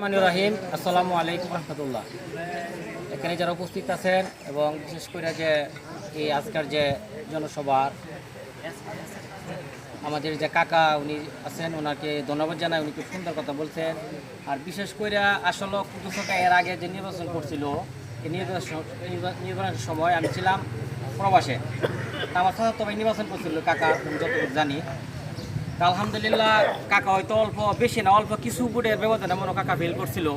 রহমানির রহিম। আসসালামু আলাইকুম রহমতুল্লাহ। এখানে যারা উপস্থিত আছেন এবং বিশেষ করে যে এই আজকের যে জনসভার আমাদের যে কাকা উনি আছেন, ওনাকে ধন্যবাদ জানাই। উনি খুব সুন্দর কথা বলছেন। আর বিশেষ করে আসলে কুতুসকা এর আগে যে নির্বাচন করছিল, এই নির্বাচনের সময় আমি ছিলাম প্রবাসে। আমার সাথে তবে নির্বাচন করছিল কাকা, যতটুকু জানি। তা আলহামদুলিল্লাহ কাকা হয়তো অল্প বেশি না, অল্প কিছু বুটের ব্যবধানে মনে কাকা ফেল করছিল।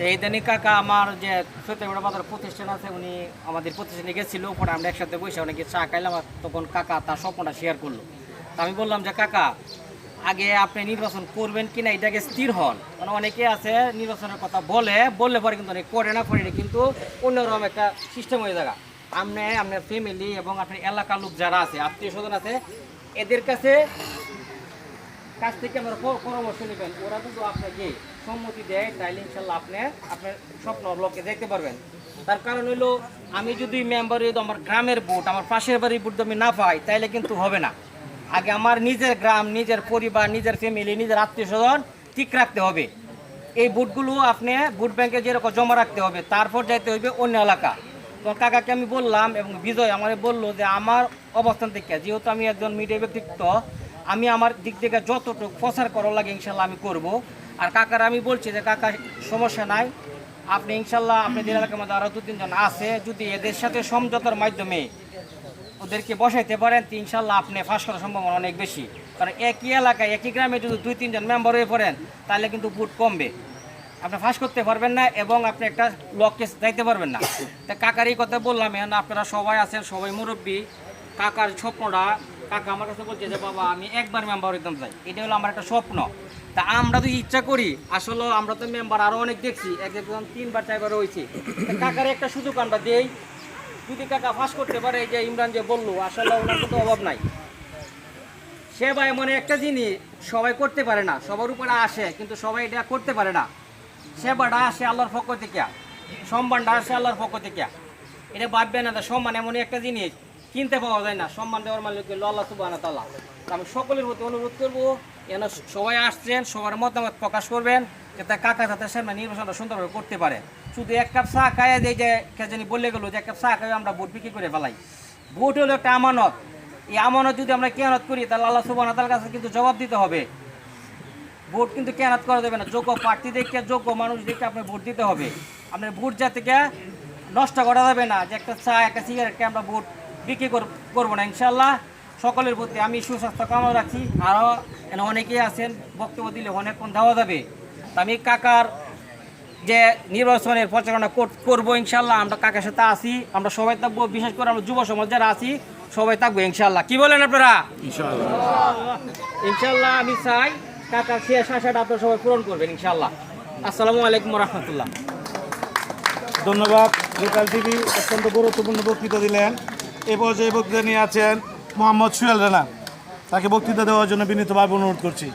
এই দিনই কাকা আমার যে সত্যিগড়া বাজার প্রতিষ্ঠান আছে, উনি আমাদের প্রতিষ্ঠানে গেছিলো। পরে আমরা একসাথে বসে অনেকে চা খাইলাম। তখন কাকা তার স্বপ্নটা শেয়ার করলো। তা আমি বললাম যে কাকা, আগে আপনি নির্বাচন করবেন কিনা এটাকে স্থির হন। কারণ অনেকে আছে নির্বাচনের কথা বললে পরে কিন্তু অনেক করে না, কিন্তু অন্যরকম একটা সিস্টেম হয়ে যাবে। আপনার ফ্যামিলি এবং আপনার এলাকার লোক যারা আছে, আত্মীয় স্বজন আছে, এদের কাছ থেকে আমরা পরামর্শ নেবেন। ওরা কিন্তু আপনাকে সম্মতি দেয়, তাইলে ইনশাল্লাহ আপনার স্বপ্ন লক্ষ্যে দেখতে পারবেন। তার কারণ হইলো, আমি যদি মেম্বার আমার গ্রামের ভোট, আমার পাশের বাড়ির ভোট আমি না পাই, তাইলে কিন্তু হবে না। আগে আমার নিজের গ্রাম, নিজের পরিবার, নিজের ফ্যামিলি, নিজের আত্মীয় স্বজন ঠিক রাখতে হবে। এই ভোটগুলো আপনি ভোট ব্যাংকে যেরকম জমা রাখতে হবে, তারপর যাইতে হবে অন্য এলাকা। তো কাকাকে আমি বললাম এবং বিজয় আমার বললো যে আমার অবস্থান থেকে, যেহেতু আমি একজন মিডিয়া ব্যক্তিত্ব, আমি আমার দিক থেকে যতটুকু প্রচার করার লাগে ইনশাল্লাহ আমি করব। আর কাকার আমি বলছি যে কাকা, সমস্যা নাই, আপনি ইনশাল্লাহ আপনাদের এলাকার মধ্যে আরও 2-3 জন আছে, যদি এদের সাথে সমঝোতার মাধ্যমে ওদেরকে বসাইতে পারেন, তো ইনশাল্লাহ আপনি ফাঁস করার সম্ভাবনা অনেক বেশি। কারণ একই এলাকায় একই গ্রামে যদি 2-3 জন মেম্বার হয়ে পড়েন, তাহলে কিন্তু ভোট কমবে, আপনি ফাঁস করতে পারবেন না এবং আপনি একটা লক্ষ্যে যাইতে পারবেন না। তা কাকার এই কথা বললাম, এখন আপনারা সবাই আছেন, সবাই মুরব্বী। কাকার স্বপ্নটা, কাকা আমার কাছে বলছে যে বাবা আমি একবার মেম্বার হইতাম চাই, এটা হলো আমার একটা স্বপ্ন। তা আমরা তো ইচ্ছা করি, আসলে আমরা তো মেম্বার আরও অনেক দেখছি, একজন 3-4বার হয়েছে। কাকার একটা সুযোগ আমরা দেই, যদি কাকা ফাঁস করতে পারে। এই যে ইমরান যে বললো, আসলে ওনার কোনো অভাব নাই। সেবা এমন একটা জিনিস সবাই করতে পারে না, সবার উপরে আসে, কিন্তু সবাই এটা করতে পারে না। সেবাটা আসে আল্লাহর পক্ষ থেকে, সম্মানটা আসে আল্লাহর পক্ষ থেকে। এটা ভাববেন না, সম্মান এমনই একটা জিনিস কিনতে পাওয়া যায় না। সম্মান দেওয়ার মালিক হলো আল্লাহ সুবহানাহু ওয়া তাআলা। আমি সকলের প্রতি অনুরোধ করবো, যেন সবাই আসছেন, সবার মতামত প্রকাশ করবেন, যাতে কাকা যাতে সামনে নির্বাচনটা সুন্দরভাবে করতে পারে। শুধু এক কাপ চা খাইয়া দিয়ে যে কে জানি বলে গেলো যে এক কাপ চা খাইয়ে আমরা ভোট বিক্রি করে ফেলাই। ভোট হলো একটা আমানত। এই আমানত যদি আমরা কেয়ানত করি, তাহলে আল্লাহ সুবহানাহু ওয়া তাআলার কাছে কিন্তু জবাব দিতে হবে। ভোট কিন্তু কেনাত করা যাবে না। যোগ্য প্রার্থী দেখে, যোগ্য মানুষ দেখে আপনার ভোট দিতে হবে। আপনার ভোট যাতে নষ্ট করা যাবে না, যে একটা চা একটা সিগারেটকে আমরা ভোট বিক্রি করবো না। ইনশাল্লাহ সকলের প্রতি আমি সুস্বাস্থ্য কামনা রাখছি। আরও অনেকেই আছেন, বক্তব্য দিলে অনেকক্ষণ দেওয়া যাবে। আমি কাকার যে নির্বাচনের পরিচালনা করবো ইনশাল্লাহ, আমরা কাকার সাথে আছি, আমরা সবাই থাকবো। বিশেষ করে আমরা যুব সমাজ যারা আছি সবাই থাকবো ইনশাল্লাহ। কি বলেন আপনারা? ইনশাল্লাহ আমি চাই কাকার শেষ আশাটা আপনারা সবাই পূরণ করবেন ইনশাল্লাহ। আসসালামু আলাইকুম রহমতুল্লাহ। ধন্যবাদ। লোকাল টিভি অত্যন্ত গুরুত্বপূর্ণ বক্তৃতা দিলেন। এ পর্যায়ে বক্তৃতা নিয়ে আছেন মোহাম্মদ সুহেল রানা। তাকে বক্তৃতা দেওয়ার জন্য বিনীতভাবে অনুরোধ করছি।